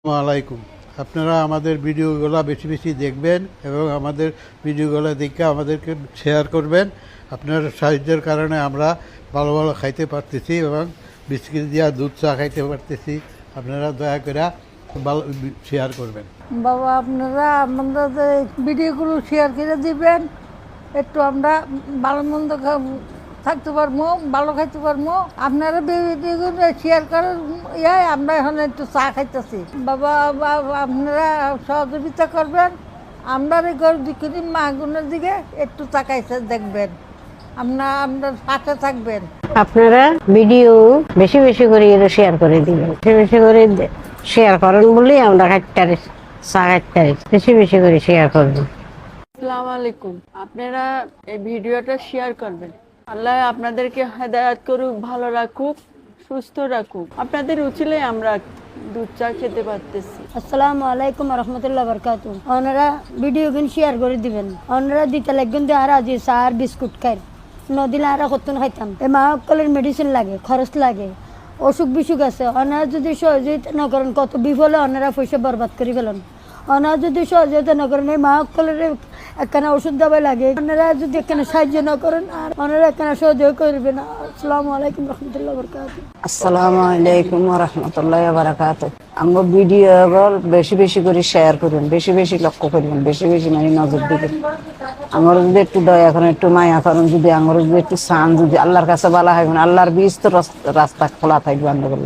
আলাইকুম। আপনারা আমাদের ভিডিওগুলো বেশি বেশি দেখবেন এবং আমাদের ভিডিওগুলো দেখে আমাদেরকে শেয়ার করবেন। আপনার সাহায্যের কারণে আমরা ভালো ভালো খাইতে পারতেছি এবং বিস্কিট দিয়া দুধ চা খাইতে পারতেছি। আপনারা দয়া করে ভালো শেয়ার করবেন। বাবা আপনারা আমাদের ভিডিওগুলো শেয়ার করে দিবেন, একটু আমরা ভালো মন্দ থাকতে পারবো, ভালো খাইতে পারবো। আপনারা ভিডিওগুলো শেয়ার করার আমরা এখন একটু চা খাইতেছি। বাবা আপনারা সহযোগিতা করবেন, আমরা এই গরিব মাগুনের দিকে একটু তাকাইছে দেখবেন, আপনার পাশে থাকবেন। আপনারা ভিডিও বেশি বেশি করে শেয়ার করে দিবেন, বেশি বেশি করে শেয়ার করেন বলেই আমরা বেশি বেশি করে শেয়ার করবেন। আসসালামু আলাইকুম। আপনারা এই ভিডিওটা শেয়ার করবেন। আল্লাহ আপনাদেরকে হেদায়েত করুক, ভালো রাখুক, সুস্থ রাখুক। আপনাদের উচিলে আমরা দুধ চা খেতে পারতেছি। আসসালামু আলাইকুম রহমতুল্লাহ বরকাতু। ওনারা ভিডিও গুন শেয়ার করে দিবেন, ওনারা দিতে লাগবেন আর আজ চা আর বিস্কুট খাই নদিলে আর কতন খাইতাম। এই মা সকলের মেডিসিন লাগে, খরচ লাগে, অসুখ বিসুখ আছে। ওনারা যদি সহযোগিতা না করেন কত বিফলে ওনারা পয়সা বরবাদ করে ফেলেন। ওনারা যদি সহযোগিতা না করেন এই মা সকলের একখানা ওষুধ দাবাই লাগে, ওনারা যদি একখানা সাহায্য না করেন আর ওনারা একখানা সহযোগ করবেন। আসসালামু আলাইকুম রহমতুল্লাহ বরকাতু। আসসালামু আলাইকুম রহমতুল্লাহ বারাকাতুহু। আমরা ভিডিও বেশি বেশি করে শেয়ার করবেন, বেশি বেশি লক্ষ্য করবেন, বেশি বেশি মানে নজর দিবেন। আমার যদি একটু দয়া করেন, একটু মায়া করেন, যদি আমার যদি একটু চান, যদি আল্লাহর কাছে বলা হয়, আল্লাহর বীজ তো রাস্তা খোলা থাকবে। আন্দোলন